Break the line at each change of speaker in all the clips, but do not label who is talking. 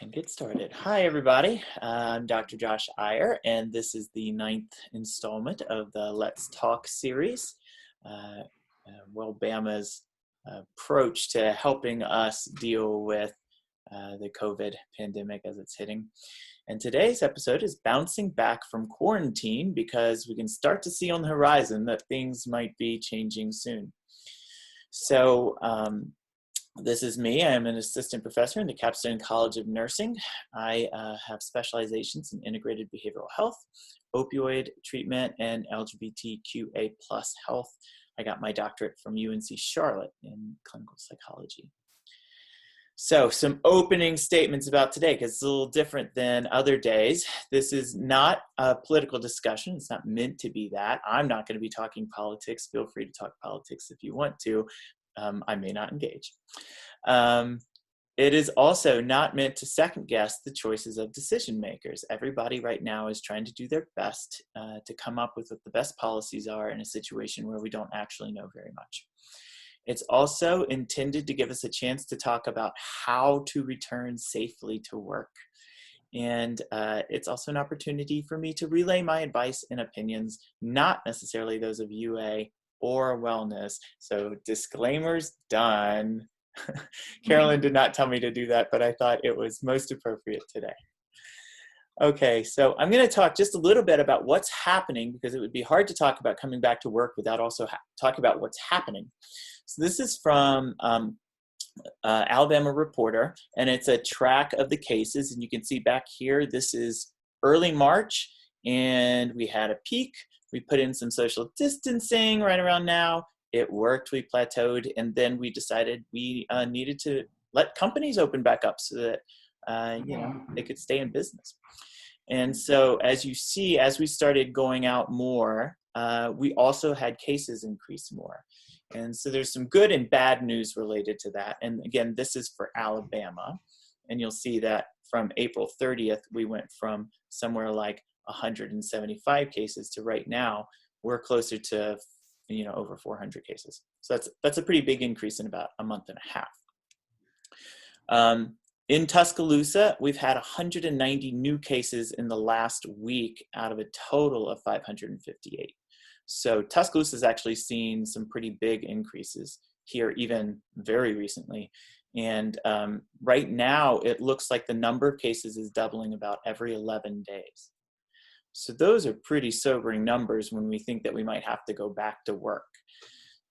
And get started. Hi, everybody. I'm Dr. Josh Eyer, and this is the 9th installment of the Let's Talk series. Bama's approach to helping us deal with the COVID pandemic as it's hitting. And today's episode is bouncing back from quarantine because we can start to see on the horizon that things might be changing soon. So, this is me. I'm an assistant professor in the Capstone College of Nursing. I have specializations in integrated behavioral health, opioid treatment, and LGBTQA+ health. I got my doctorate from UNC Charlotte in clinical psychology. So some opening statements about today, because it's a little different than other days. This is not a political discussion. It's not meant to be that. I'm not going to be talking politics. Feel free to talk politics if you want to. I may not engage. It is also not meant to second guess the choices of decision makers. Everybody right now is trying to do their best to come up with what the best policies are in a situation where we don't actually know very much. It's also intended to give us a chance to talk about how to return safely to work. And it's also an opportunity for me to relay my advice and opinions, not necessarily those of UA or wellness. So disclaimers done. Carolyn did not tell me to do that, but I thought it was most appropriate today. Okay, so I'm going to talk just a little bit about what's happening, because it would be hard to talk about coming back to work without also talking about what's happening. So this is from Alabama Reporter, and it's a track of the cases. And you can see back here, this is early March, and we had a peak. We put in some social distancing right around now. It worked, we plateaued, and then we decided we needed to let companies open back up so that they could stay in business. And so as you see, as we started going out more, we also had cases increase more. And so there's some good and bad news related to that. And again, this is for Alabama. And you'll see that from April 30th, we went from somewhere like 175 cases to right now, we're closer to over 400 cases. So that's a pretty big increase in about a month and a half. In Tuscaloosa, we've had 190 new cases in the last week out of a total of 558. So Tuscaloosa has actually seen some pretty big increases here, even very recently. And right now, it looks like the number of cases is doubling about every 11 days. So those are pretty sobering numbers when we think that we might have to go back to work.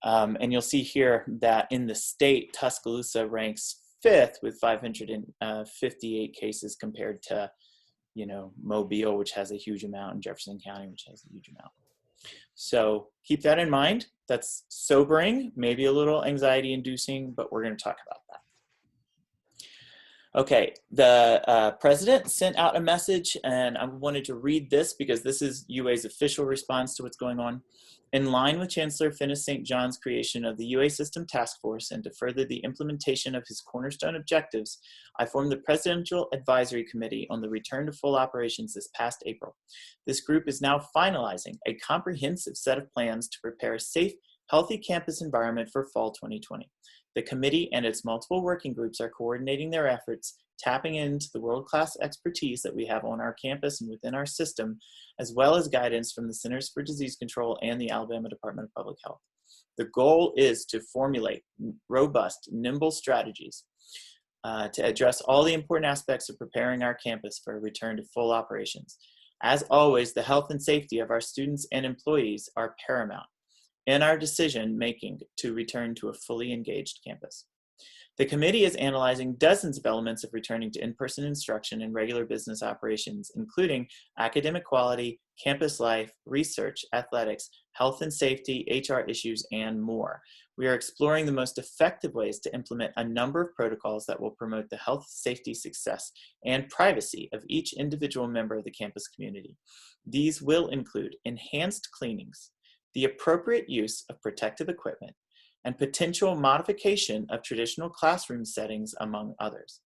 And you'll see here that in the state, Tuscaloosa ranks 5th with 558 cases compared to, Mobile, which has a huge amount, and Jefferson County, which has a huge amount. So keep that in mind. That's sobering, maybe a little anxiety inducing, but we're going to talk about that. Okay, the president sent out a message, and I wanted to read this because this is UA's official response to what's going on. In line with Chancellor Finis St. John's creation of the UA System Task Force and to further the implementation of his cornerstone objectives, I formed the Presidential Advisory Committee on the return to full operations this past April. This group is now finalizing a comprehensive set of plans to prepare a safe, healthy campus environment for fall 2020. The committee and its multiple working groups are coordinating their efforts, tapping into the world-class expertise that we have on our campus and within our system, as well as guidance from the Centers for Disease Control and the Alabama Department of Public Health. The goal is to formulate robust, nimble strategies to address all the important aspects of preparing our campus for a return to full operations. As always, the health and safety of our students and employees are paramount in our decision-making to return to a fully engaged campus. The committee is analyzing dozens of elements of returning to in-person instruction and regular business operations, including academic quality, campus life, research, athletics, health and safety, HR issues, and more. We are exploring the most effective ways to implement a number of protocols that will promote the health, safety, success, and privacy of each individual member of the campus community. These will include enhanced cleanings, the appropriate use of protective equipment, and potential modification of traditional classroom settings, among others.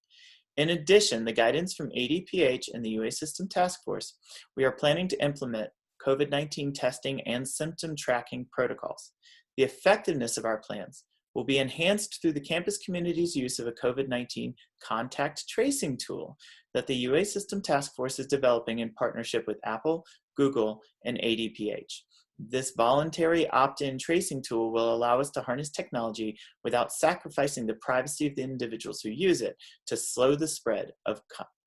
In addition, the guidance from ADPH and the UA System Task Force, we are planning to implement COVID-19 testing and symptom tracking protocols. The effectiveness of our plans will will be enhanced through the campus community's use of a COVID-19 contact tracing tool that the UA System Task Force is developing in partnership with Apple, Google, and ADPH. This voluntary opt-in tracing tool will allow us to harness technology without sacrificing the privacy of the individuals who use it to slow the spread of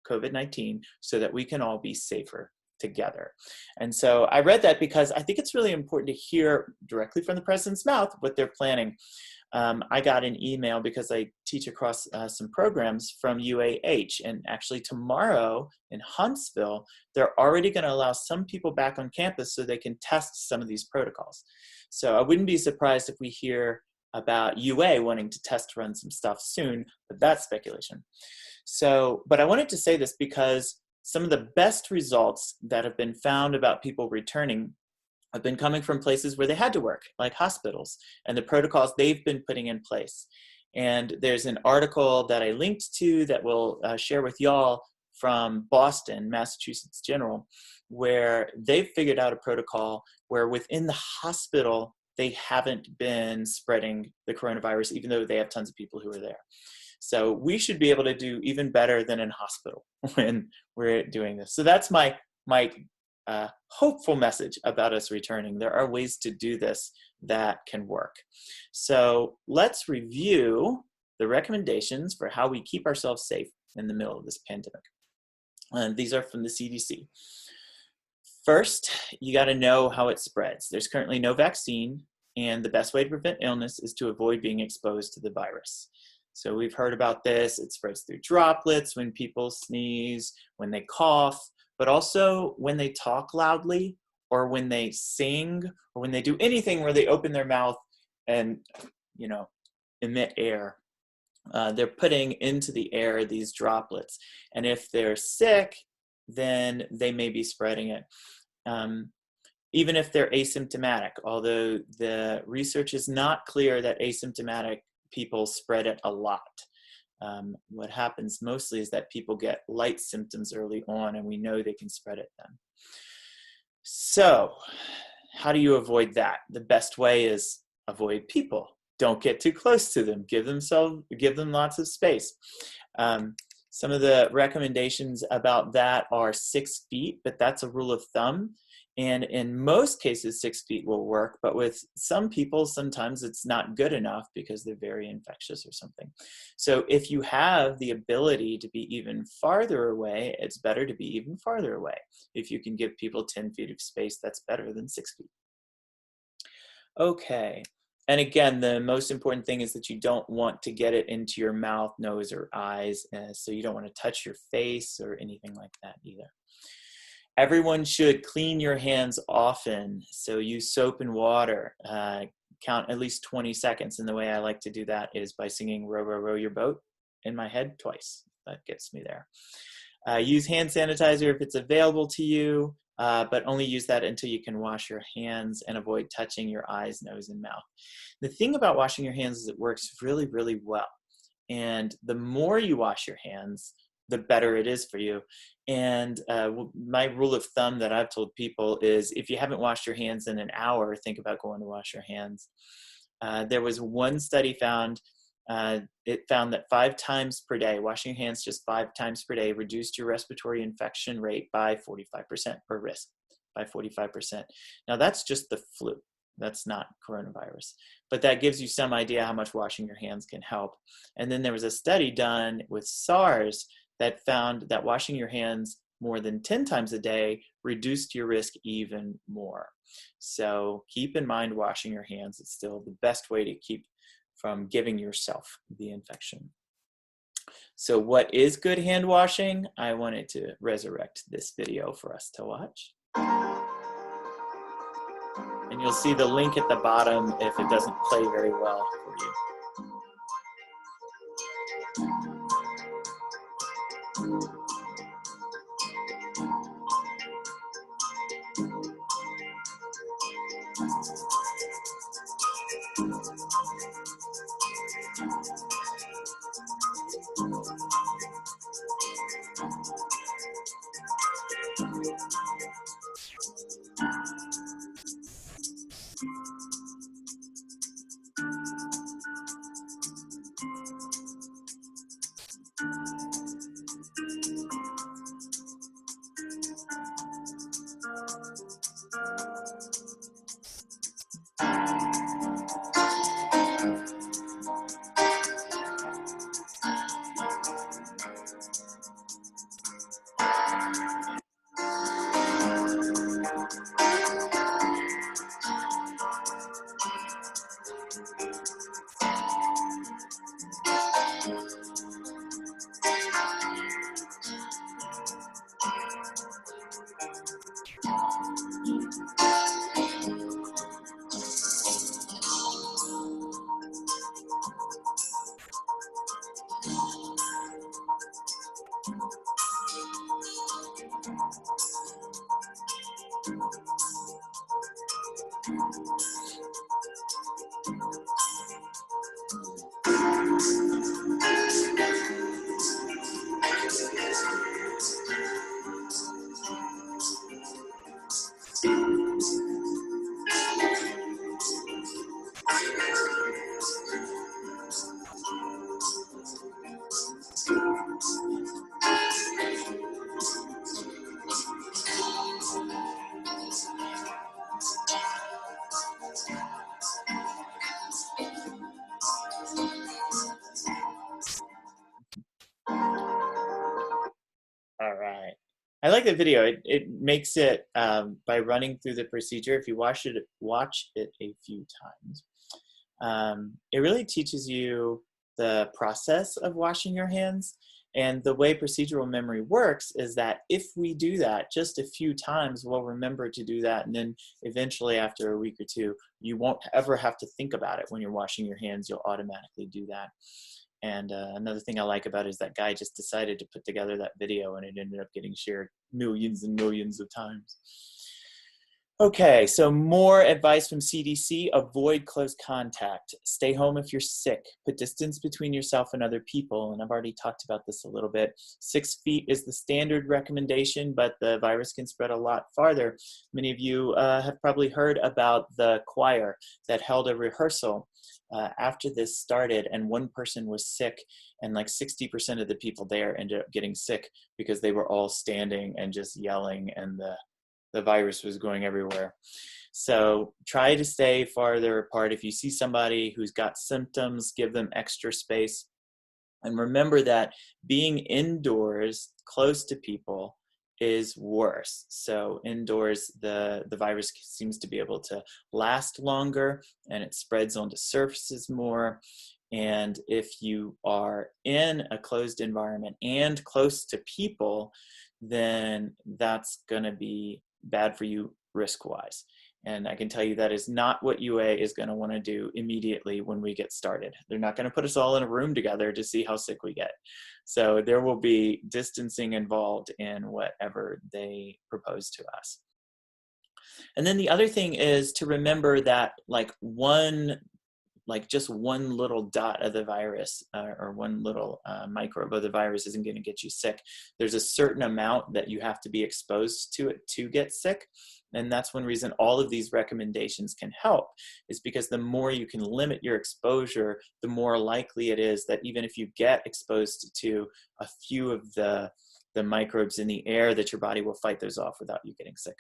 COVID-19 so that we can all be safer together. And so I read that because I think it's really important to hear directly from the president's mouth what they're planning. I got an email because I teach across some programs from UAH, and actually tomorrow in Huntsville, they're already going to allow some people back on campus so they can test some of these protocols. So I wouldn't be surprised if we hear about UA wanting to test run some stuff soon, but that's speculation. So, but I wanted to say this because some of the best results that have been found about people returning have been coming from places where they had to work, like hospitals, and the protocols they've been putting in place. And there's an article that I linked to that we'll share with y'all from Boston, Massachusetts General, where they've figured out a protocol where within the hospital, they haven't been spreading the coronavirus, even though they have tons of people who are there. So we should be able to do even better than in hospital when we're doing this. So that's my hopeful message about us returning. There are ways to do this that can work. So let's review the recommendations for how we keep ourselves safe in the middle of this pandemic. And these are from the CDC. First, you got to know how it spreads. There's currently no vaccine, and the best way to prevent illness is to avoid being exposed to the virus. So we've heard about this. It spreads through droplets when people sneeze, when they cough, but also when they talk loudly, or when they sing, or when they do anything where they open their mouth and, emit air. They're putting into the air these droplets. And if they're sick, then they may be spreading it. Even if they're asymptomatic, although the research is not clear that asymptomatic people spread it a lot. What happens mostly is that people get light symptoms early on, and we know they can spread it then. So how do you avoid that? The best way is avoid people. Don't get too close to them. Give them lots of space. Some of the recommendations about that are 6 feet, but that's a rule of thumb. And in most cases, 6 feet will work, but with some people, sometimes it's not good enough because they're very infectious or something. So if you have the ability to be even farther away, it's better to be even farther away. If you can give people 10 feet of space, that's better than 6 feet. Okay. And again, the most important thing is that you don't want to get it into your mouth, nose, or eyes. So you don't want to touch your face or anything like that either. Everyone should clean your hands often. So use soap and water. Count at least 20 seconds. And the way I like to do that is by singing Row, Row, Row Your Boat in my head twice. That gets me there. Use hand sanitizer if it's available to you, but only use that until you can wash your hands, and avoid touching your eyes, nose, and mouth. The thing about washing your hands is it works really, really well. And the more you wash your hands, the better it is for you. And my rule of thumb that I've told people is if you haven't washed your hands in an hour, think about going to wash your hands. There was one study it found that 5 times per day, washing your hands just 5 times per day reduced your respiratory infection rate by 45%, or risk by 45%. Now that's just the flu. That's not coronavirus. But that gives you some idea how much washing your hands can help. And then there was a study done with SARS that found that washing your hands more than 10 times a day reduced your risk even more. So keep in mind washing your hands is still the best way to keep from giving yourself the infection. So what is good hand washing? I wanted to resurrect this video for us to watch. And you'll see the link at the bottom if it doesn't play very well for you. I like the video. It makes it by running through the procedure. If you watch it a few times, it really teaches you the process of washing your hands. And the way procedural memory works is that if we do that just a few times, we'll remember to do that. And then eventually, after a week or two, you won't ever have to think about it when you're washing your hands. You'll automatically do that. And another thing I like about it is that guy just decided to put together that video, and it ended up getting shared millions and millions of times. Okay, so more advice from CDC: avoid close contact. Stay home if you're sick. Put distance between yourself and other people. And I've already talked about this a little bit. 6 feet is the standard recommendation, but the virus can spread a lot farther. Many of you have probably heard about the choir that held a rehearsal after this started, and one person was sick, and like 60% of the people there ended up getting sick because they were all standing and just yelling, and the virus was going everywhere. So try to stay farther apart. If you see somebody who's got symptoms, give them extra space. And remember that being indoors close to people is worse. So indoors, the virus seems to be able to last longer, and it spreads onto surfaces more. And if you are in a closed environment and close to people, then that's going to be bad for you risk-wise. And I can tell you that is not what UA is going to want to do immediately when we get started. They're not going to put us all in a room together to see how sick we get. So there will be distancing involved in whatever they propose to us. And then the other thing is to remember that just one little dot of the virus or one little microbe of the virus isn't going to get you sick. There's a certain amount that you have to be exposed to it to get sick. And that's one reason all of these recommendations can help, is because the more you can limit your exposure, the more likely it is that even if you get exposed to a few of the microbes in the air, that your body will fight those off without you getting sick.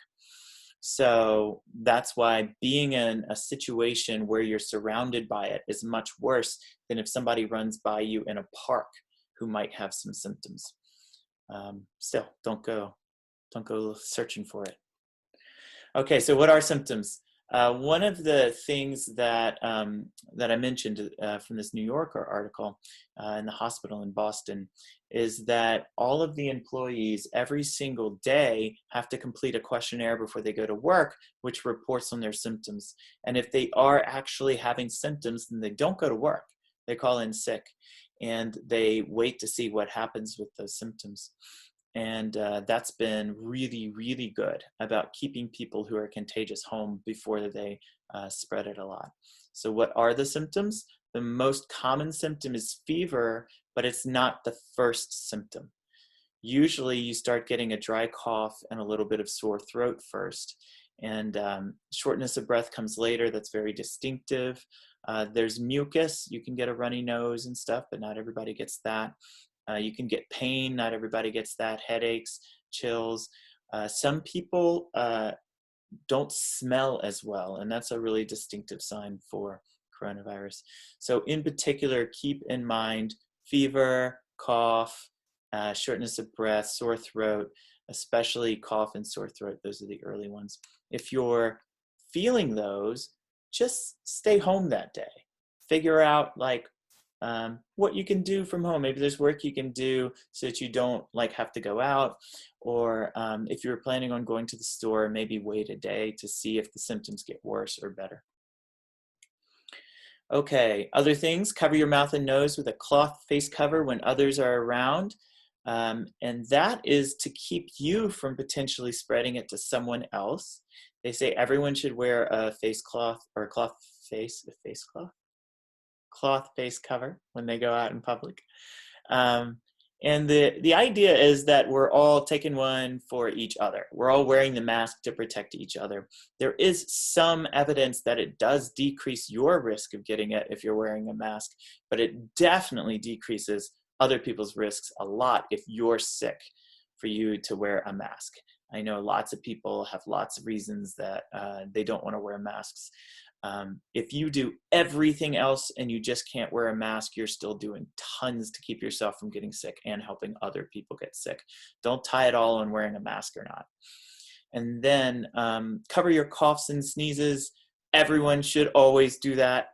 So that's why being in a situation where you're surrounded by it is much worse than if somebody runs by you in a park who might have some symptoms. Still, don't go searching for it. Okay, so what are symptoms? One of the things that I mentioned from this New Yorker article in the hospital in Boston is that all of the employees every single day have to complete a questionnaire before they go to work, which reports on their symptoms. And if they are actually having symptoms, then they don't go to work. They call in sick, and they wait to see what happens with those symptoms. And that's been really, really good about keeping people who are contagious home before they spread it a lot. So what are the symptoms? The most common symptom is fever, but it's not the first symptom. Usually you start getting a dry cough and a little bit of sore throat first. And shortness of breath comes later. That's very distinctive. There's mucus. You can get a runny nose and stuff, but not everybody gets that. You can get pain. Not everybody gets that. Headaches, chills. Some people don't smell as well, and that's a really distinctive sign for coronavirus. So in particular, keep in mind fever, cough, shortness of breath, sore throat, especially cough and sore throat. Those are the early ones. If you're feeling those, just stay home that day. Figure out what you can do from home. Maybe there's work you can do so that you don't have to go out, or if you're planning on going to the store, maybe wait a day to see if the symptoms get worse or better. Okay, other things: cover your mouth and nose with a cloth face cover when others are around. And that is to keep you from potentially spreading it to someone else. They say everyone should wear a face cloth or cloth face cover when they go out in public. And the idea is that we're all taking one for each other. We're all wearing the mask to protect each other. There is some evidence that it does decrease your risk of getting it if you're wearing a mask, but it definitely decreases other people's risks a lot if you're sick for you to wear a mask. I know lots of people have lots of reasons that they don't want to wear masks. If you do everything else and you just can't wear a mask, you're still doing tons to keep yourself from getting sick and helping other people get sick. Don't tie it all on wearing a mask or not. And then cover your coughs and sneezes. Everyone should always do that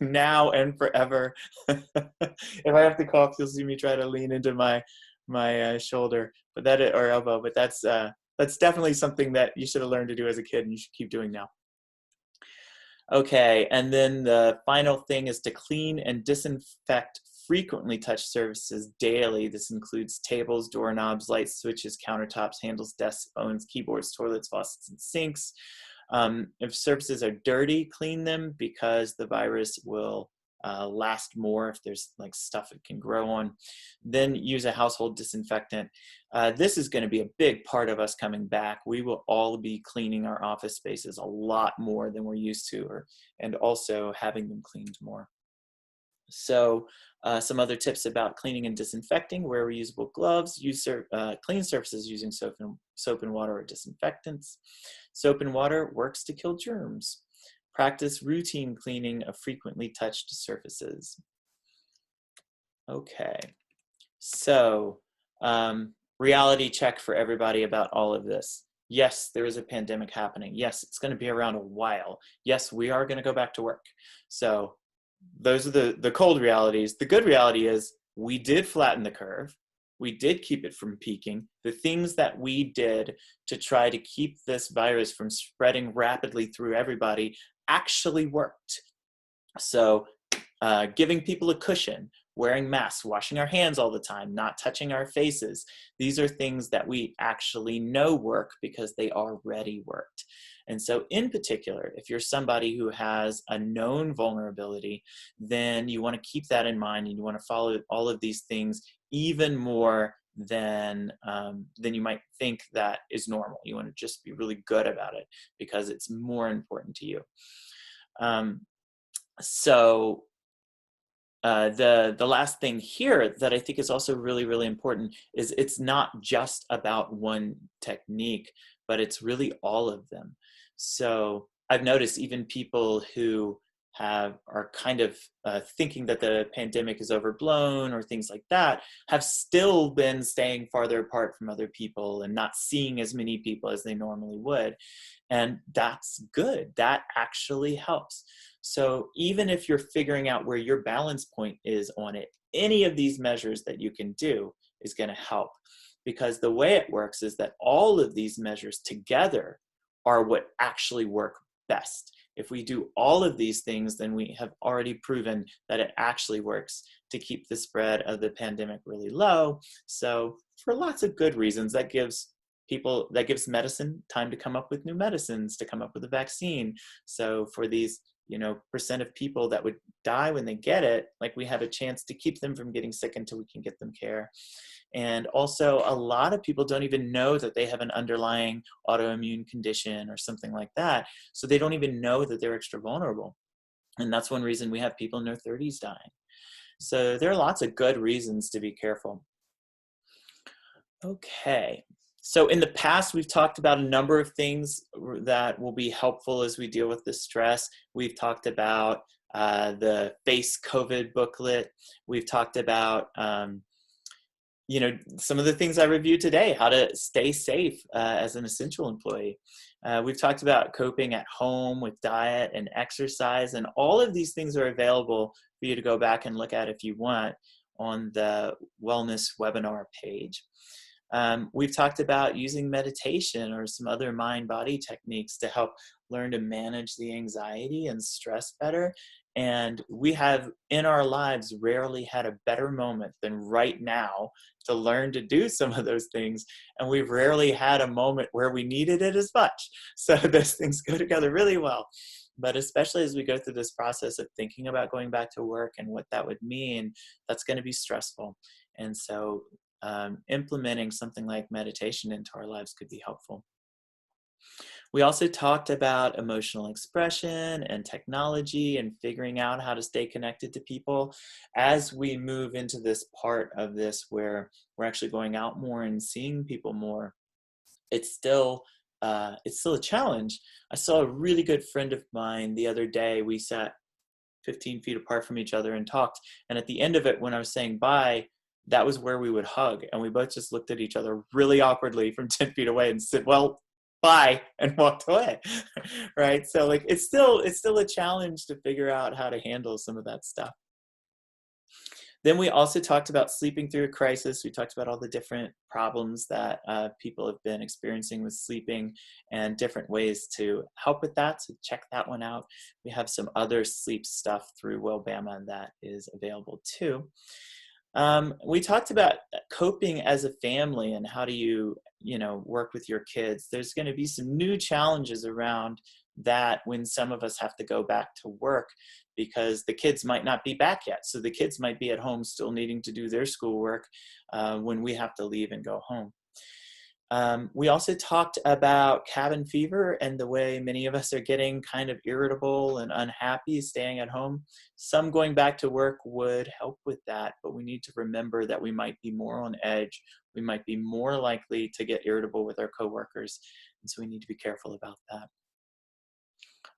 now and forever. If I have to cough, you'll see me try to lean into my shoulder, but or elbow. But that's definitely something that you should have learned to do as a kid, and you should keep doing now. Okay, and then the final thing is to clean and disinfect frequently touched surfaces daily. This includes tables, doorknobs, light switches, countertops, handles, desks, phones, keyboards, toilets, faucets, and sinks. If surfaces are dirty, clean them, because the virus will last more if there's like stuff it can grow on. Then use a household disinfectant. This is going to be a big part of us coming back. We will all be cleaning our office spaces a lot more than we're used to, and also having them cleaned more. So some other tips about cleaning and disinfecting: wear reusable gloves, use clean surfaces using soap and water or disinfectants. Soap and water works to kill germs. Practice routine cleaning of frequently touched surfaces. Okay, so reality check for everybody about all of this. Yes, there is a pandemic happening. Yes, it's going to be around a while. Yes, we are going to go back to work. So those are the cold realities. The good reality is we did flatten the curve. We did keep it from peaking. The things that we did to try to keep this virus from spreading rapidly through everybody actually worked. So giving people a cushion, wearing masks, washing our hands all the time, not touching our faces. These are things that we actually know work because they already worked. And so in particular, if you're somebody who has a known vulnerability, then you want to keep that in mind, and you want to follow all of these things even more than you might think that is normal. You want to just be really good about it because it's more important to you. The last thing here that I think is also really, really important is it's not just about one technique, but it's really all of them. So I've noticed even people who are kind of thinking that the pandemic is overblown or things like that have still been staying farther apart from other people and not seeing as many people as they normally would. And that's good. That actually helps. So even if you're figuring out where your balance point is on it, any of these measures that you can do is going to help, because the way it works is that all of these measures together are what actually work best. If we do all of these things, then we have already proven that it actually works to keep the spread of the pandemic really low. So for lots of good reasons, that gives medicine time to come up with new medicines, to come up with a vaccine. So for these percent of people that would die when they get it, like, we have a chance to keep them from getting sick until we can get them care. And also, a lot of people don't even know that they have an underlying autoimmune condition or something like that. So they don't even know that they're extra vulnerable. And that's one reason we have people in their 30s dying. So there are lots of good reasons to be careful. Okay. So in the past, we've talked about a number of things that will be helpful as we deal with the stress. We've talked about the Face COVID booklet. We've talked about, some of the things I reviewed today, how to stay safe as an essential employee. We've talked about coping at home with diet and exercise, and all of these things are available for you to go back and look at if you want on the wellness webinar page. We've talked about using meditation or some other mind-body techniques to help learn to manage the anxiety and stress better. And we have in our lives rarely had a better moment than right now to learn to do some of those things. And we've rarely had a moment where we needed it as much. So those things go together really well. But especially as we go through this process of thinking about going back to work and what that would mean, that's going to be stressful. And so implementing something like meditation into our lives could be helpful. We also talked about emotional expression and technology and figuring out how to stay connected to people. As we move into this part of this where we're actually going out more and seeing people more, it's still it's still a challenge. I saw a really good friend of mine the other day. We sat 15 feet apart from each other and talked. And at the end of it, when I was saying bye, that was where we would hug. And we both just looked at each other really awkwardly from 10 feet away and said, well, bye, and walked away. Right. So like, it's still a challenge to figure out how to handle some of that stuff. Then we also talked about sleeping through a crisis. We talked about all the different problems that people have been experiencing with sleeping and different ways to help with that. So check that one out. We have some other sleep stuff through Wellbama that is available too. We talked about coping as a family and how do you work with your kids. There's going to be some new challenges around that when some of us have to go back to work because the kids might not be back yet. So the kids might be at home still needing to do their schoolwork when we have to leave and go home. We also talked about cabin fever and the way many of us are getting kind of irritable and unhappy staying at home. Some going back to work would help with that, but we need to remember that we might be more on edge. We might be more likely to get irritable with our coworkers. And so we need to be careful about that.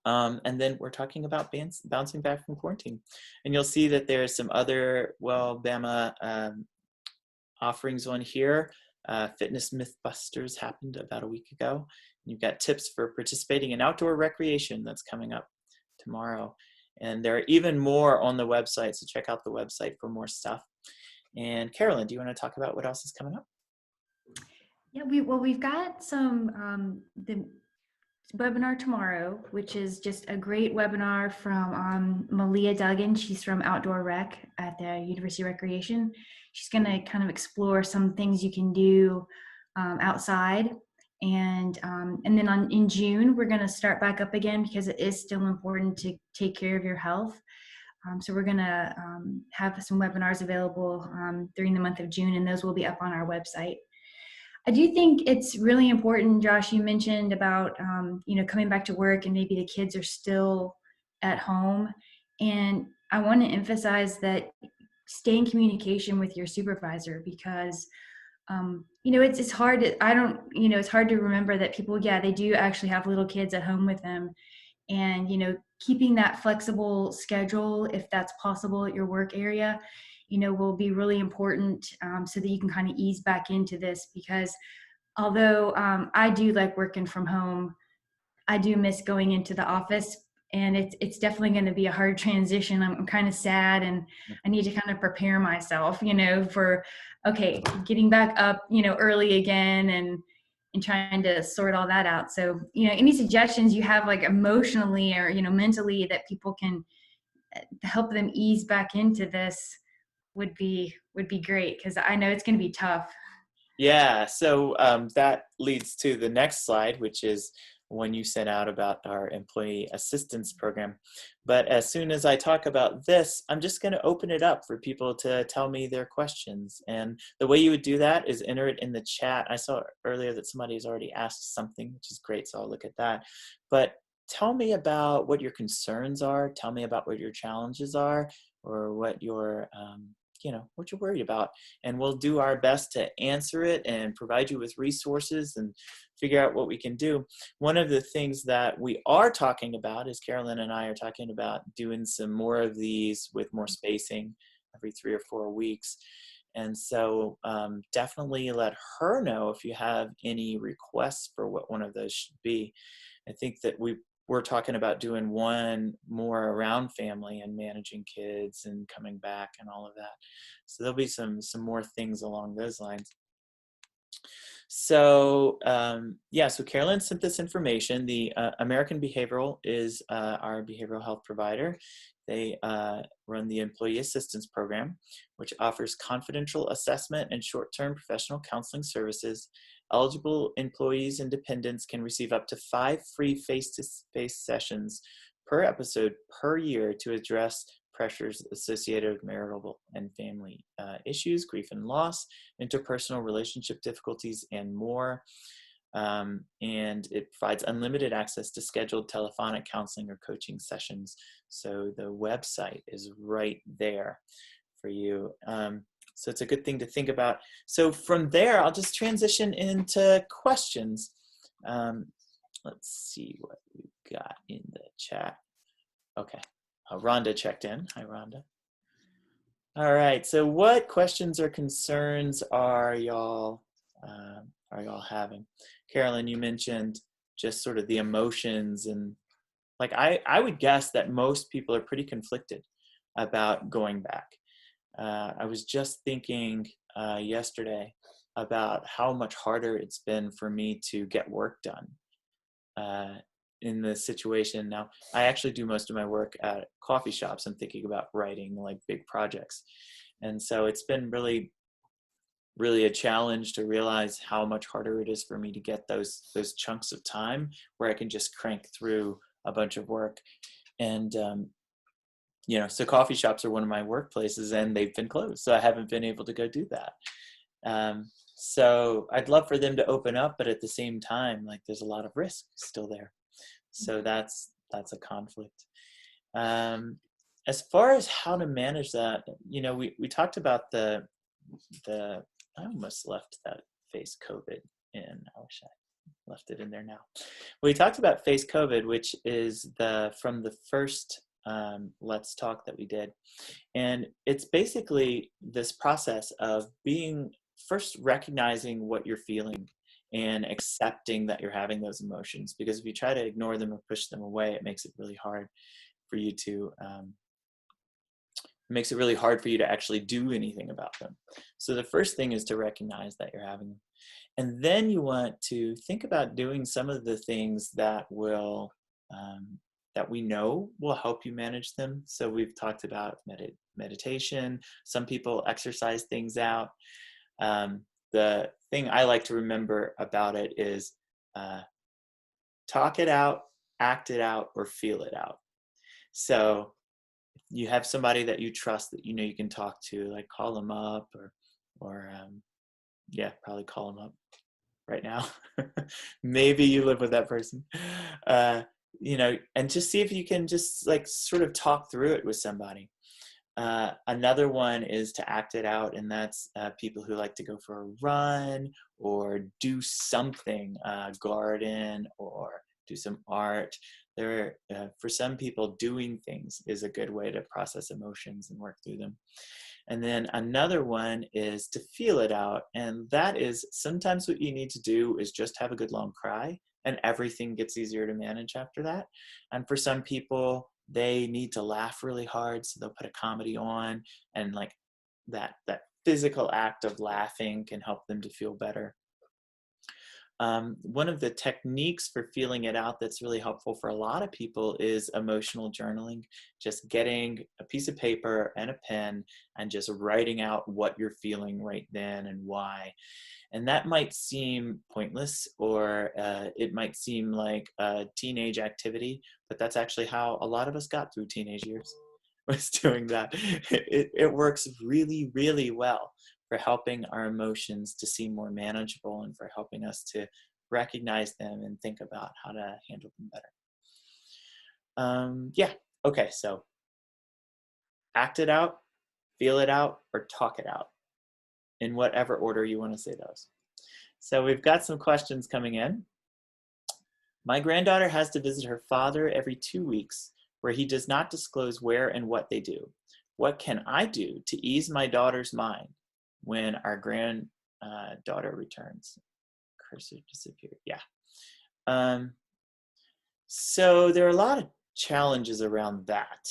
And then we're talking about bouncing back from quarantine. And you'll see that there's some other Wellbama offerings on here. Fitness Mythbusters happened about a week ago. You've got tips for participating in outdoor recreation that's coming up tomorrow. And there are even more on the website, so check out the website for more stuff. And Carolyn, do you want to talk about what else is coming up?
Yeah, we've got some the webinar tomorrow, which is just a great webinar from Malia Duggan. She's from Outdoor Rec at the University of Recreation. She's going to kind of explore some things you can do outside. And then in June, we're going to start back up again because it is still important to take care of your health. So we're going to have some webinars available during the month of June, and those will be up on our website. I do think it's really important, Josh, you mentioned about, coming back to work and maybe the kids are still at home. And I want to emphasize that stay in communication with your supervisor because, it's hard to, it's hard to remember that people, they do actually have little kids at home with them. And, keeping that flexible schedule, if that's possible at your work area, will be really important so that you can kind of ease back into this because although I do like working from home, I do miss going into the office and it's definitely going to be a hard transition. I'm kind of sad and I need to kind of prepare myself, for, getting back up, early again and trying to sort all that out. So, any suggestions you have like emotionally or, mentally that people can help them ease back into this would be great because I know it's going to be tough.
Yeah, so that leads to the next slide, which is one you sent out about our employee assistance program. But as soon as I talk about this, I'm just going to open it up for people to tell me their questions. And the way you would do that is enter it in the chat. I saw earlier that somebody has already asked something, which is great, so I'll look at that. But tell me about what your concerns are. Tell me about what your challenges are or what your what you're worried about, and we'll do our best to answer it and provide you with resources and figure out what we can do. One of the things that we are talking about is Carolyn and I are talking about doing some more of these with more spacing every 3 or 4 weeks. And so definitely let her know if you have any requests for what one of those should be. I think that we're talking about doing one more around family and managing kids and coming back and all of that. So there'll be some more things along those lines. So so Carolyn sent this information. The American Behavioral is our behavioral health provider. They run the Employee Assistance Program, which offers confidential assessment and short-term professional counseling services. Eligible employees and dependents can receive up to 5 free face-to-face sessions per episode per year to address pressures associated with marital and family issues, grief and loss, interpersonal relationship difficulties, and more. And it provides unlimited access to scheduled telephonic counseling or coaching sessions. So the website is right there for you. So it's a good thing to think about. So from there, I'll just transition into questions. Let's see what we've got in the chat. Okay. Rhonda checked in. Hi, Rhonda. All right. So what questions or concerns are y'all having? Carolyn, you mentioned just sort of the emotions, and like I would guess that most people are pretty conflicted about going back. I was just thinking yesterday about how much harder it's been for me to get work done in this situation. Now, I actually do most of my work at coffee shops. I'm thinking about writing like big projects. And so it's been really, really a challenge to realize how much harder it is for me to get those chunks of time where I can just crank through a bunch of work. And so coffee shops are one of my workplaces, and they've been closed, so I haven't been able to go do that. So I'd love for them to open up, but at the same time, like there's a lot of risk still there. So that's a conflict. As far as how to manage that, we talked about the I almost left that face COVID in. I wish I left it in there now. We talked about face COVID, which is from the first Let's Talk that we did. And it's basically this process of first recognizing what you're feeling and accepting that you're having those emotions. Because if you try to ignore them or push them away, it makes it really hard for you to actually do anything about them. So the first thing is to recognize that you're having them. And then you want to think about doing some of the things that that we know will help you manage them. So we've talked about meditation. Some people exercise things out. The thing I like to remember about it is talk it out, act it out, or feel it out. So you have somebody that you trust that you can talk to, like call them up or probably call them up right now. Maybe you live with that person. And just see if you can just like sort of talk through it with somebody. Another one is to act it out, and that's people who like to go for a run or do something, garden or do some art. For some people, doing things is a good way to process emotions and work through them. And then another one is to feel it out, and that is sometimes what you need to do is just have a good long cry, and everything gets easier to manage after that. And for some people, they need to laugh really hard, so they'll put a comedy on, and like that physical act of laughing can help them to feel better. One of the techniques for feeling it out that's really helpful for a lot of people is emotional journaling, just getting a piece of paper and a pen and just writing out what you're feeling right then and why. And that might seem pointless, or it might seem like a teenage activity, but that's actually how a lot of us got through teenage years, was doing that. It works really, really well for helping our emotions to seem more manageable and for helping us to recognize them and think about how to handle them better. Okay, so act it out, feel it out, or talk it out, in whatever order you want to say those. So we've got some questions coming in. My granddaughter has to visit her father every 2 weeks, where he does not disclose where and what they do. What can I do to ease my daughter's mind when our granddaughter returns? Cursor disappeared. Yeah. So there are a lot of challenges around that.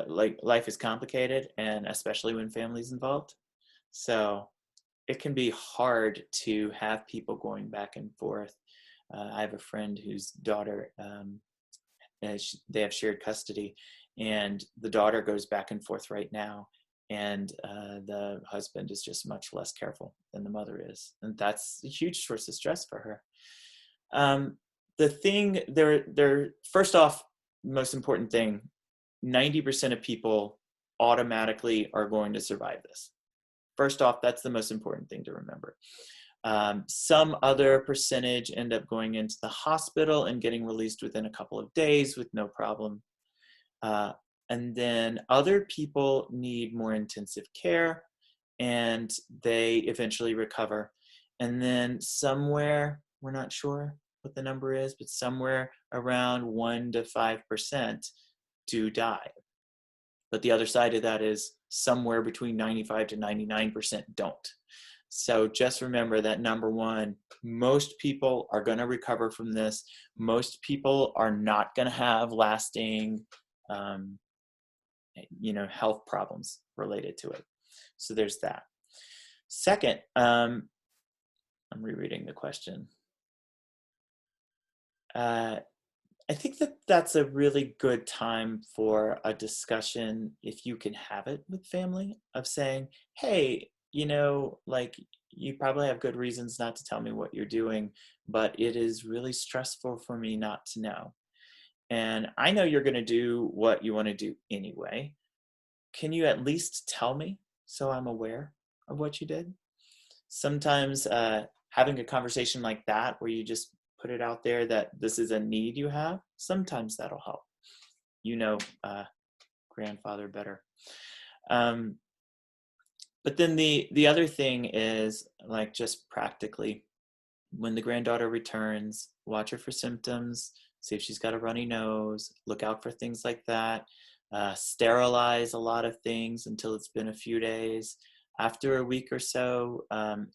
Like life is complicated, and especially when family's involved. So it can be hard to have people going back and forth. I have a friend whose daughter, they have shared custody, and the daughter goes back and forth right now, and the husband is just much less careful than the mother is, and that's a huge source of stress for her. The thing first off, most important thing, 90% of people automatically are going to survive this. First off, that's the most important thing to remember. Some other percentage end up going into the hospital and getting released within a couple of days with no problem. And then other people need more intensive care, and they eventually recover. And then somewhere, we're not sure what the number is, but somewhere around 1 to 5% do die. But the other side of that is somewhere between 95 to 99% don't. So just remember that number one, most people are going to recover from this. Most people are not going to have lasting, health problems related to it. So there's that. Second, I'm rereading the question. I think that that's a really good time for a discussion, if you can have it with family, of saying, hey, like, you probably have good reasons not to tell me what you're doing, but it is really stressful for me not to know. And I know you're going to do what you want to do anyway. Can you at least tell me so I'm aware of what you did? Sometimes having a conversation like that, where you just put it out there that this is a need you have, sometimes that'll help. Grandfather better. But then the other thing is, like, just practically, when the granddaughter returns, watch her for symptoms, see if she's got a runny nose, look out for things like that. Sterilize a lot of things until it's been a few days. After a week or so,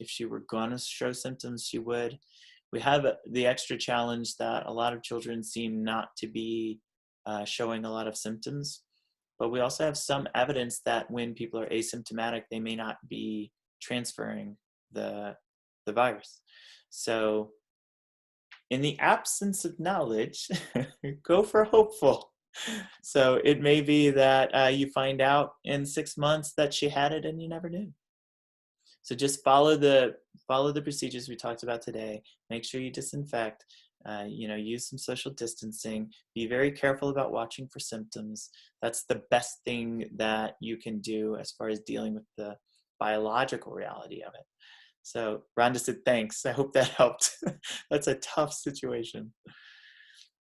if she were going to show symptoms, she would. We have the extra challenge that a lot of children seem not to be showing a lot of symptoms, but we also have some evidence that when people are asymptomatic, they may not be transferring the virus. So in the absence of knowledge, go for hopeful. So it may be that you find out in 6 months that she had it and you never knew. So just follow the procedures we talked about today. Make sure you disinfect. Use some social distancing. Be very careful about watching for symptoms. That's the best thing that you can do as far as dealing with the biological reality of it. So Rhonda said, thanks. I hope that helped. That's a tough situation.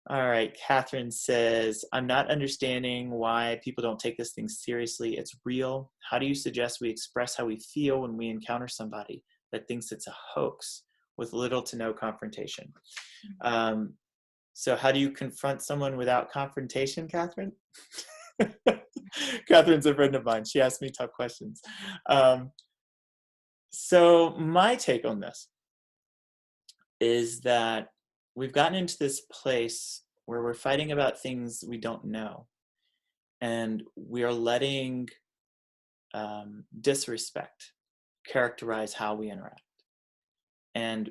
All right, Catherine says, I'm not understanding why people don't take this thing seriously. It's real. How do you suggest we express how we feel when we encounter somebody that thinks it's a hoax with little to no confrontation? So how do you confront someone without confrontation, Catherine? Catherine's a friend of mine. She asks me tough questions. So my take on this is that we've gotten into this place where we're fighting about things we don't know, and we are letting disrespect characterize how we interact. And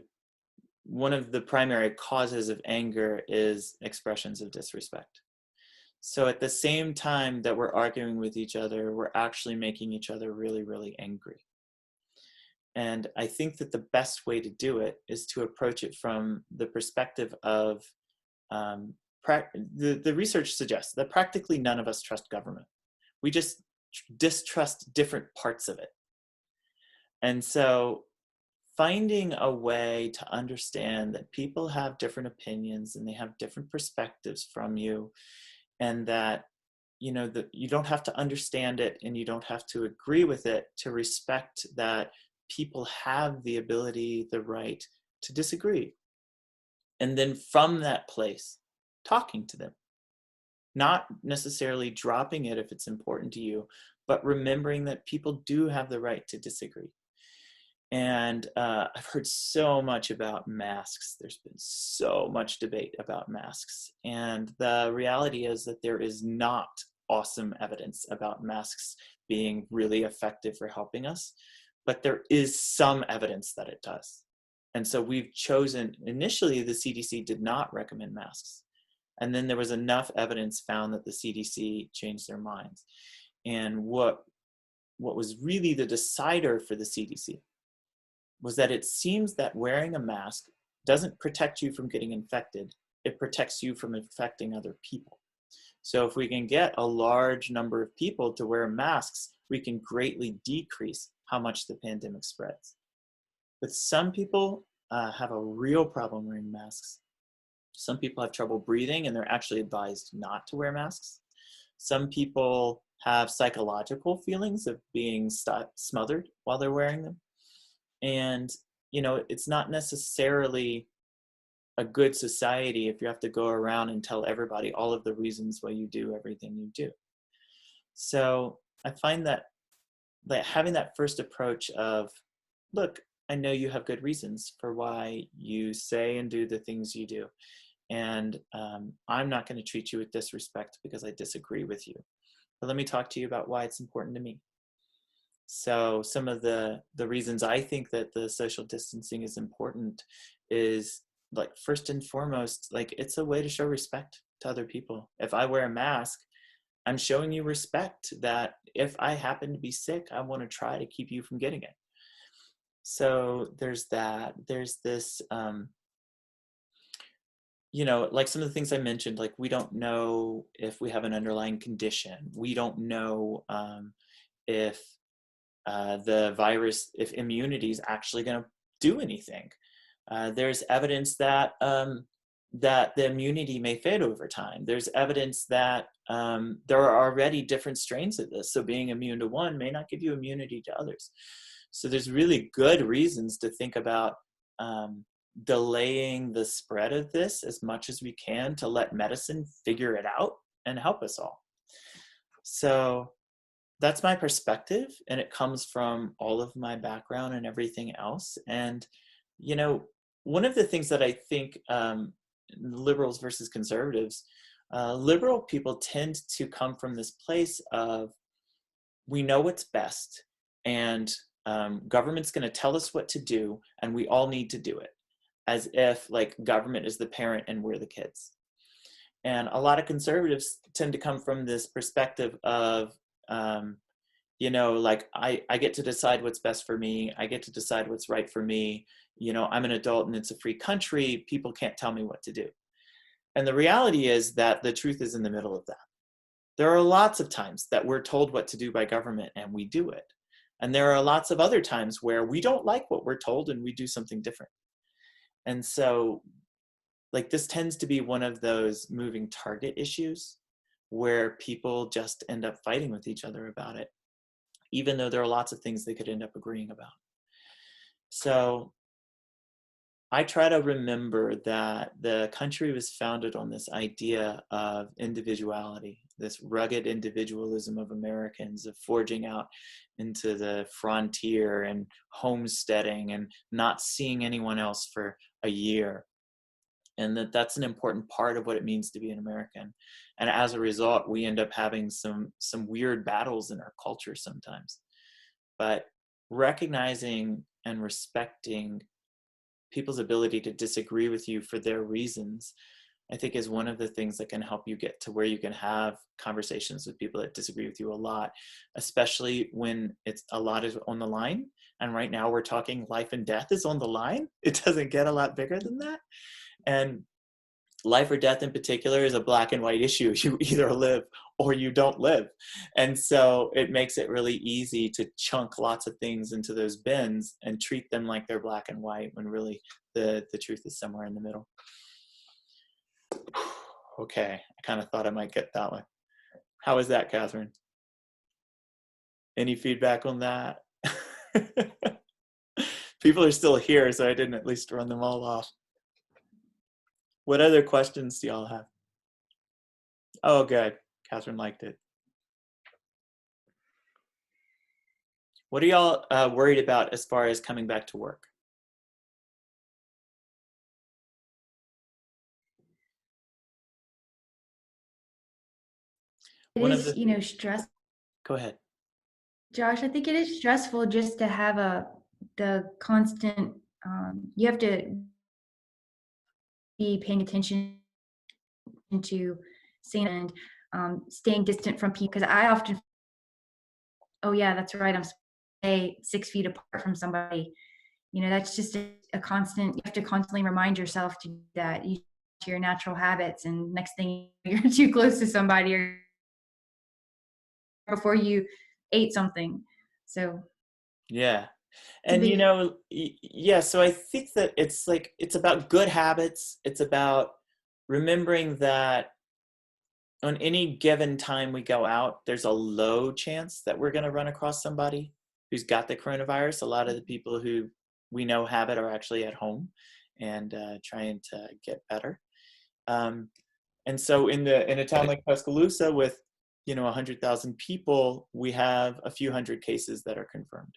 one of the primary causes of anger is expressions of disrespect. So at the same time that we're arguing with each other, we're actually making each other really, really angry. And I think that the best way to do it is to approach it from the perspective of the research suggests that practically none of us trust government. We just distrust different parts of it. And so finding a way to understand that people have different opinions and they have different perspectives from you, and that that you don't have to understand it and you don't have to agree with it to respect that people have the ability, the right to disagree. And then from that place, talking to them, not necessarily dropping it if it's important to you, but remembering that people do have the right to disagree. And I've heard so much about masks. There's been so much debate about masks. And the reality is that there is not awesome evidence about masks being really effective for helping us, but there is some evidence that it does. And so we've chosen, initially the CDC did not recommend masks. And then there was enough evidence found that the CDC changed their minds. And what was really the decider for the CDC was that it seems that wearing a mask doesn't protect you from getting infected. It protects you from infecting other people. So if we can get a large number of people to wear masks, we can greatly decrease how much the pandemic spreads. But some people have a real problem wearing masks. Some people have trouble breathing and they're actually advised not to wear masks. Some people have psychological feelings of being smothered while they're wearing them. And, it's not necessarily a good society if you have to go around and tell everybody all of the reasons why you do everything you do. So I find that having that first approach of, look, I know you have good reasons for why you say and do the things you do. And I'm not going to treat you with disrespect because I disagree with you. But let me talk to you about why it's important to me. So some of the reasons I think that the social distancing is important is, like, first and foremost, like, it's a way to show respect to other people. If I wear a mask, I'm showing you respect that if I happen to be sick, I want to try to keep you from getting it. So there's that. There's this, like some of the things I mentioned, like, we don't know if we have an underlying condition. We don't know if the virus, if immunity is actually going to do anything. There's evidence that that the immunity may fade over time. There's evidence that there are already different strains of this. So being immune to one may not give you immunity to others. So there's really good reasons to think about delaying the spread of this as much as we can to let medicine figure it out and help us all. So that's my perspective, and it comes from all of my background and everything else. And, one of the things that I think liberals versus conservatives, liberal people tend to come from this place of, we know what's best, and government's going to tell us what to do, and we all need to do it, as if, like, government is the parent and we're the kids. And a lot of conservatives tend to come from this perspective of, like, I get to decide what's best for me. I get to decide what's right for me. I'm an adult and it's a free country. People can't tell me what to do. And the reality is that the truth is in the middle of that. There are lots of times that we're told what to do by government and we do it. And there are lots of other times where we don't like what we're told and we do something different. And so, like, this tends to be one of those moving target issues where people just end up fighting with each other about it, even though there are lots of things they could end up agreeing about. So I try to remember that the country was founded on this idea of individuality, this rugged individualism of Americans, of forging out into the frontier and homesteading and not seeing anyone else for a year. And that's an important part of what it means to be an American. And as a result, we end up having some weird battles in our culture sometimes. But recognizing and respecting people's ability to disagree with you for their reasons, I think, is one of the things that can help you get to where you can have conversations with people that disagree with you a lot, especially when a lot is on the line. And right now we're talking life and death is on the line. It doesn't get a lot bigger than that. And life or death in particular is a black and white issue. You either live or you don't live. And so it makes it really easy to chunk lots of things into those bins and treat them like they're black and white, when really the truth is somewhere in the middle. Okay, I kind of thought I might get that one. How is that, Catherine? Any feedback on that? People are still here, so I didn't at least run them all off. What other questions do y'all have? Oh, good. Catherine liked it. What are y'all worried about as far as coming back to work?
It is, stress.
Go ahead.
Josh, I think it is stressful just to have the constant, you have to be paying attention to seeing and staying distant from people. Because I often, oh yeah, that's right, I'm 6 feet apart from somebody. That's just a constant, you have to constantly remind yourself to that, to your natural habits, and next thing you're too close to somebody or before you ate something. So
yeah. And yeah, so I think that it's about good habits. It's about remembering that on any given time we go out, there's a low chance that we're going to run across somebody who's got the coronavirus. A lot of the people who we know have it are actually at home and trying to get better. And so in a town like Tuscaloosa with 100,000 people, we have a few hundred cases that are confirmed.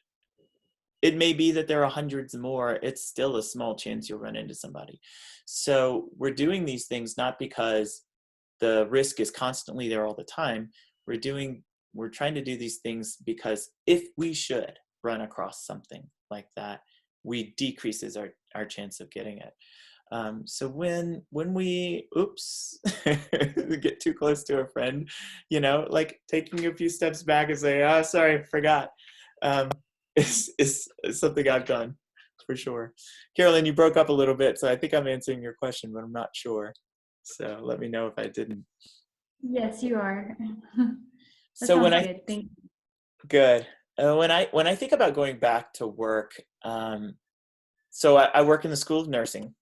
It may be that there are hundreds more. It's still a small chance you'll run into somebody. So we're doing these things not because the risk is constantly there all the time. We're trying to do these things because if we should run across something like that, we decreases our chance of getting it. So when we get too close to a friend, like taking a few steps back and say, "Oh, sorry, I forgot," is something I've done for sure. Carolyn, you broke up a little bit, so I think I'm answering your question, but I'm not sure. So let me know if I didn't.
Yes, you are. That
So
sounds good. Thank you.
good. When I think about going back to work, so I work in the School of Nursing.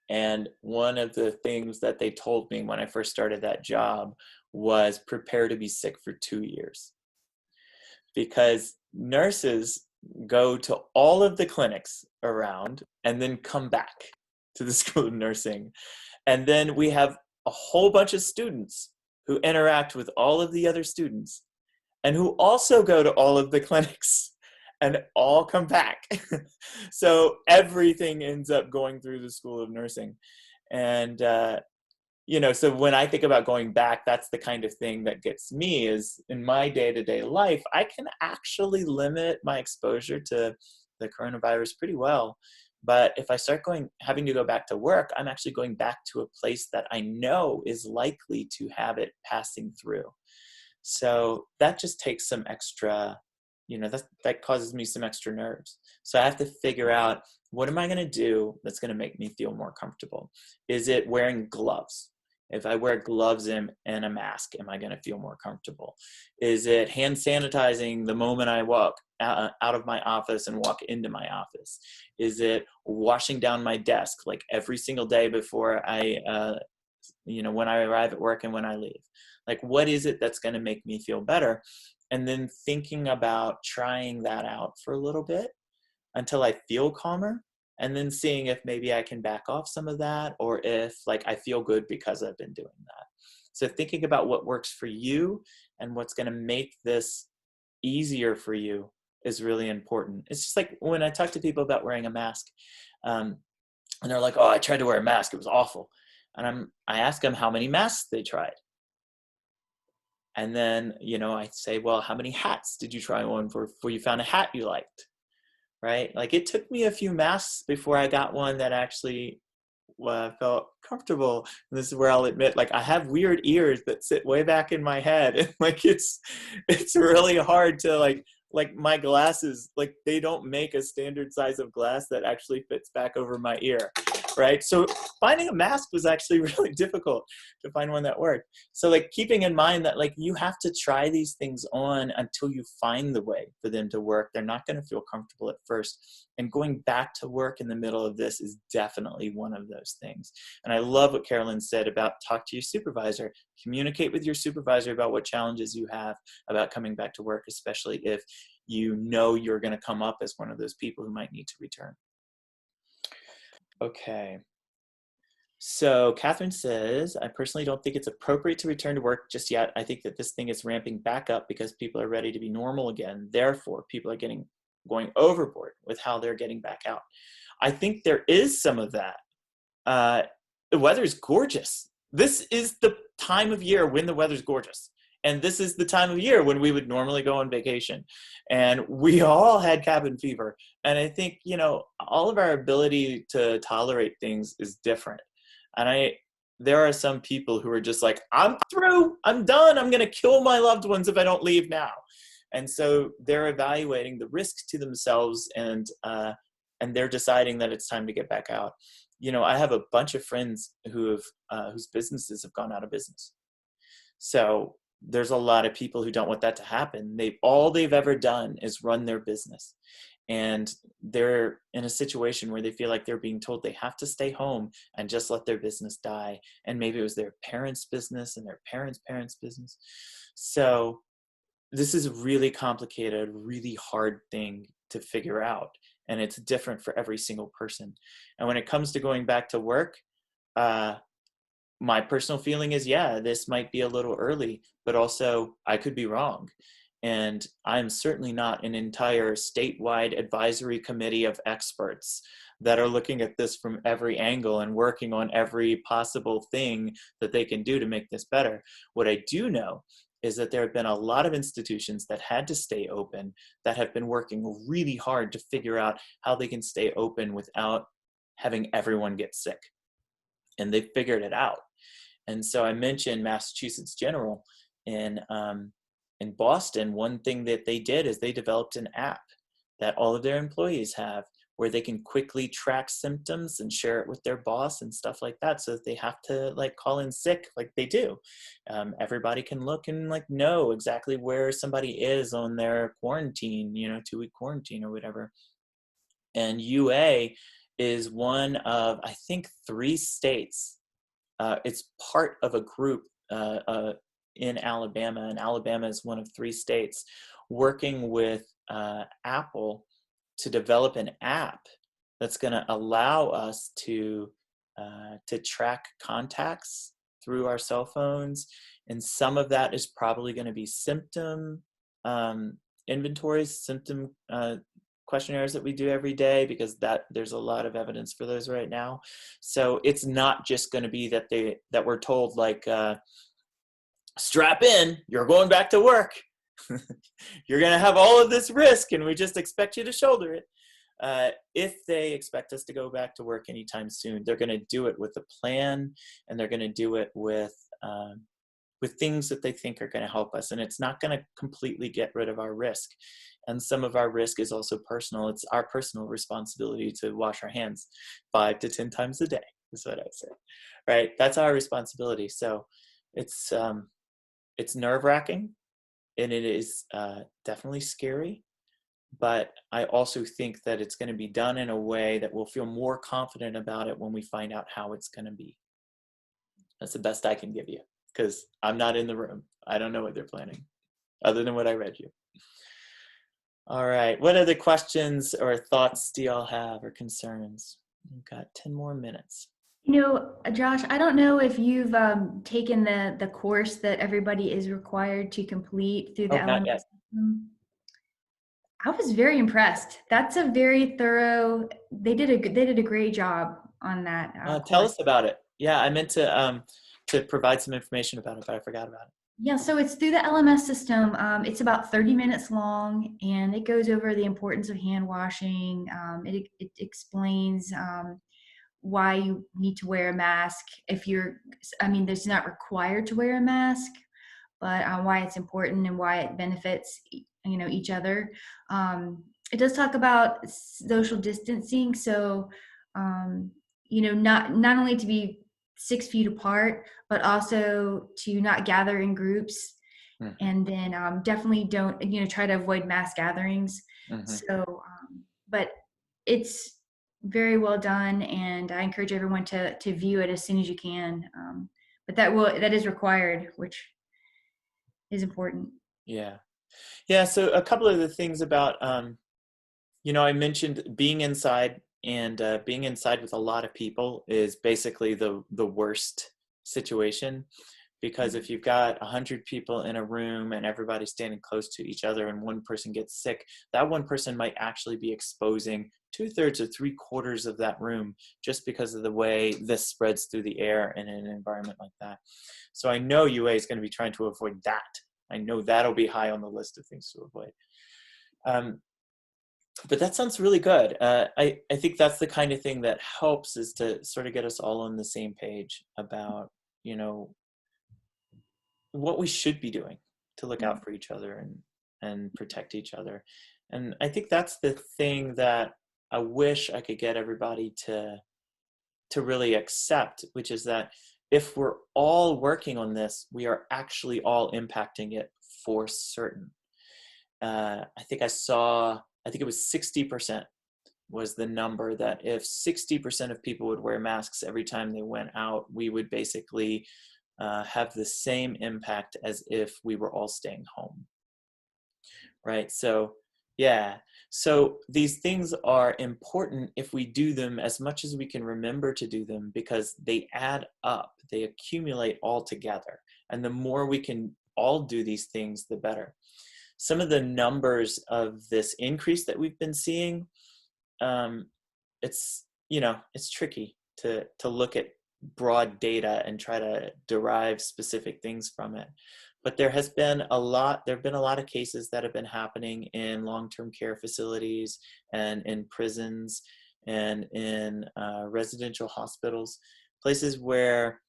And one of the things that they told me when I first started that job was prepare to be sick for 2 years. Because nurses go to all of the clinics around and then come back to the School of Nursing. And then we have a whole bunch of students who interact with all of the other students and who also go to all of the clinics and all come back. So everything ends up going through the School of Nursing. And, so when I think about going back, that's the kind of thing that gets me is in my day-to-day life, I can actually limit my exposure to the coronavirus pretty well. But if I start having to go back to work, I'm actually going back to a place that I know is likely to have it passing through. So that just takes some extra, that causes me some extra nerves. So I have to figure out, what am I going to do that's going to make me feel more comfortable? Is it wearing gloves? If I wear gloves and a mask, am I going to feel more comfortable? Is it hand sanitizing the moment I walk out of my office and walk into my office? Is it washing down my desk like every single day before when I arrive at work and when I leave? Like, what is it that's going to make me feel better? And then thinking about trying that out for a little bit until I feel calmer, and then seeing if maybe I can back off some of that, or if I feel good because I've been doing that. So thinking about what works for you and what's going to make this easier for you is really important. It's just like when I talk to people about wearing a mask, and they're like, "Oh, I tried to wear a mask. It was awful." And I ask them how many masks they tried. And then, I say, "Well, how many hats did you try on before you found a hat you liked?" Right? Like, it took me a few masks before I got one that actually felt comfortable. And this is where I'll admit, I have weird ears that sit way back in my head. And it's really hard to my glasses, they don't make a standard size of glass that actually fits back over my ear. Right? So finding a mask was actually really difficult to find one that worked. So keeping in mind that you have to try these things on until you find the way for them to work. They're not going to feel comfortable at first. And going back to work in the middle of this is definitely one of those things. And I love what Carolyn said about talk to your supervisor. Communicate with your supervisor about what challenges you have about coming back to work, especially if you're going to come up as one of those people who might need to return. Okay. So Catherine says, I personally don't think it's appropriate to return to work just yet. I think that this thing is ramping back up because people are ready to be normal again. Therefore, people are going overboard with how they're getting back out. I think there is some of that. The weather's gorgeous. This is the time of year when the weather's gorgeous. And this is the time of year when we would normally go on vacation. And we all had cabin fever. And I think, all of our ability to tolerate things is different. And there are some people who are just like, I'm through, I'm done, I'm going to kill my loved ones if I don't leave now. And so they're evaluating the risk to themselves, and they're deciding that it's time to get back out. I have a bunch of friends whose businesses have gone out of business. So there's a lot of people who don't want that to happen. All they've ever done is run their business. And they're in a situation where they feel like they're being told they have to stay home and just let their business die. And maybe it was their parents' business and their parents' parents' business. So this is a really complicated, really hard thing to figure out. And it's different for every single person. And when it comes to going back to work, my personal feeling is, yeah, this might be a little early, but also I could be wrong. And I'm certainly not an entire statewide advisory committee of experts that are looking at this from every angle and working on every possible thing that they can do to make this better. What I do know is that there have been a lot of institutions that had to stay open that have been working really hard to figure out how they can stay open without having everyone get sick. And they figured it out. And so I mentioned Massachusetts General in Boston. One thing that they did is they developed an app that all of their employees have where they can quickly track symptoms and share it with their boss and stuff like that, so that they have to like call in sick like they do. Everybody can look and like know exactly where somebody is on their quarantine, 2-week quarantine or whatever. And UA is one of, I think, 3 states. It's part of a group in Alabama, and Alabama is one of 3 states working with Apple to develop an app that's going to allow us to track contacts through our cell phones. And some of that is probably going to be symptom inventories, symptom questionnaires that we do every day, because there's a lot of evidence for those right now. So it's not just going to be that we're told like, strap in, you're going back to work. You're going to have all of this risk and we just expect you to shoulder it. If they expect us to go back to work anytime soon, they're going to do it with a plan, and they're going to do it with things that they think are going to help us. And it's not going to completely get rid of our risk. And some of our risk is also personal. It's our personal responsibility to wash our hands 5 to 10 times a day, is what I say, right? That's our responsibility. So it's nerve-wracking, and it is definitely scary. But I also think that it's going to be done in a way that we'll feel more confident about it when we find out how it's going to be. That's the best I can give you, because I'm not in the room. I don't know what they're planning, other than what I read you. All right. What other questions or thoughts do y'all have, or concerns? We've got 10 more minutes.
Josh, I don't know if you've taken the course that everybody is required to complete through the
Not
LMS
yet.
system. I was very impressed. That's a very thorough. They did a great job on that.
Tell
Course.
us about it. Yeah, I meant to provide some information about it, but I forgot about it.
Yeah, so it's through the LMS system. It's about 30 minutes long, and it goes over the importance of hand washing. It explains why you need to wear a mask if there's not required to wear a mask, but why it's important and why it benefits, each other. It does talk about social distancing. So, not only to be 6 feet apart, but also to not gather in groups.
Mm-hmm.
And then definitely don't, try to avoid mass gatherings.
Mm-hmm.
So, but it's very well done, and I encourage everyone to view it as soon as you can. But that is required, which is important.
Yeah. So a couple of the things about, I mentioned being inside, and being inside with a lot of people is basically the worst situation, because if you've got 100 people in a room and everybody's standing close to each other and one person gets sick, that one person might actually be exposing 2/3 or 3/4 of that room, just because of the way this spreads through the air in an environment like that. So I know UA is going to be trying to avoid that. I know that'll be high on the list of things to avoid. But that sounds really good. I think that's the kind of thing that helps, is to sort of get us all on the same page about, what we should be doing to look out for each other and protect each other. And I think that's the thing that I wish I could get everybody to really accept, which is that if we're all working on this, we are actually all impacting it for certain. I think it was 60% was the number, that if 60% of people would wear masks every time they went out, we would basically have the same impact as if we were all staying home. Right. So, yeah. So these things are important if we do them as much as we can remember to do them, because they add up, they accumulate all together. And the more we can all do these things, the better. Some of the numbers of this increase that we've been seeing, it's tricky to look at broad data and try to derive specific things from it. But there have been a lot of cases that have been happening in long-term care facilities and in prisons and in residential hospitals, places where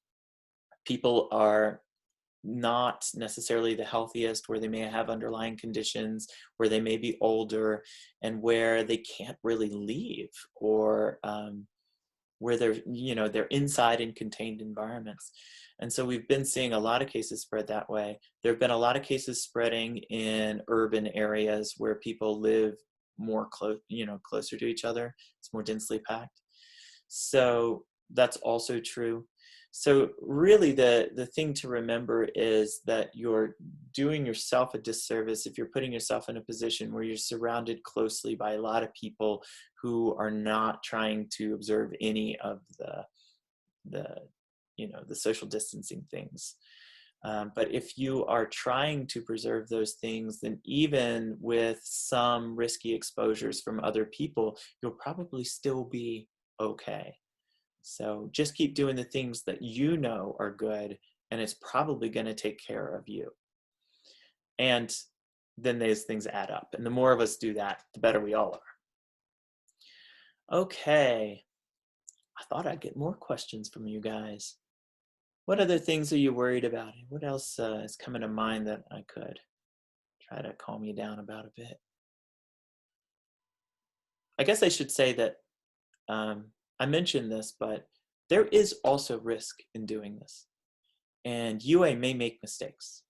people are not necessarily the healthiest, where they may have underlying conditions, where they may be older, and where they can't really leave, or where they're inside in contained environments. And so we've been seeing a lot of cases spread that way. There have been a lot of cases spreading in urban areas where people live more closer to each other. It's more densely packed. So that's also true. So really the thing to remember is that you're doing yourself a disservice if you're putting yourself in a position where you're surrounded closely by a lot of people who are not trying to observe any of the social distancing things. But if you are trying to preserve those things, then even with some risky exposures from other people, you'll probably still be okay. So just keep doing the things that you know are good, and it's probably going to take care of you. And then those things add up. And the more of us do that, the better we all are. Okay. I thought I'd get more questions from you guys. What other things are you worried about? What else is coming to mind that I could try to calm you down about a bit? I guess I should say that I mentioned this, but there is also risk in doing this. And UA may make mistakes.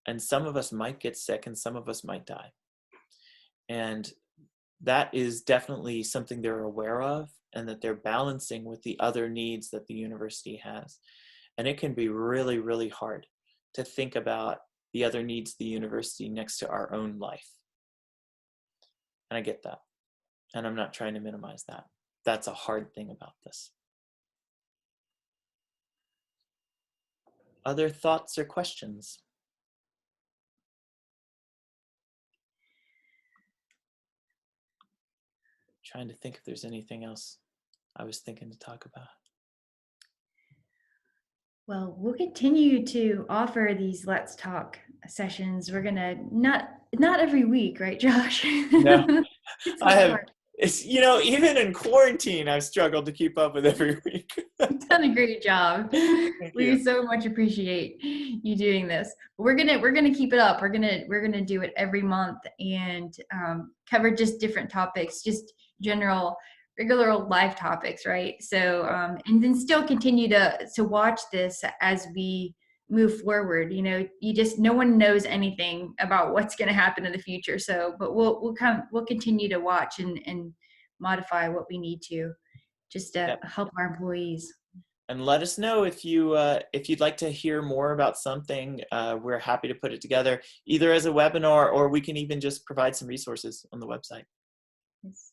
And some of us might get sick and some of us might die. And that is definitely something they're aware of, and that they're balancing with the other needs that the university has. And it can be really, really hard to think about the other needs of the university next to our own life. And I get that. And I'm not trying to minimize that. That's a hard thing about this. Other thoughts or questions? Trying to think if there's anything else I was thinking to talk about.
Well, we'll continue to offer these Let's Talk sessions. We're gonna not every week, right, Josh?
No,
It's
I have.
hard.
It's even in quarantine, I've struggled to keep up with every week.
You've done a great job.
Thank you.
We so much appreciate you doing this. We're gonna keep it up. We're gonna do it every month and cover just different topics, just general regular life topics, right? So and then still continue to watch this as we move forward. No one knows anything about what's going to happen in the future. So but we'll continue to watch and modify what we need to just to help our employees.
And let us know if you'd like to hear more about something. We're happy to put it together either as a webinar, or we can even just provide some resources on the website.
Yes.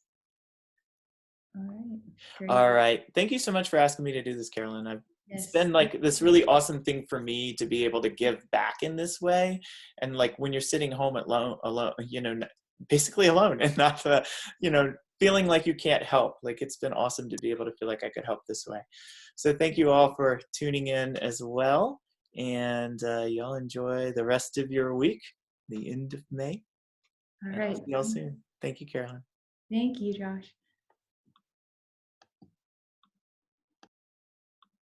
All right. Great.
All right. Thank you so much for asking me to do this, Carolyn. It's been like this really awesome thing for me to be able to give back in this way. And like when you're sitting home alone, basically alone, and not, feeling like you can't help. Like, it's been awesome to be able to feel like I could help this way. So thank you all for tuning in as well. And y'all enjoy the rest of your week, the end of May.
All right.
See y'all soon. Thank you, Carolyn.
Thank you, Josh.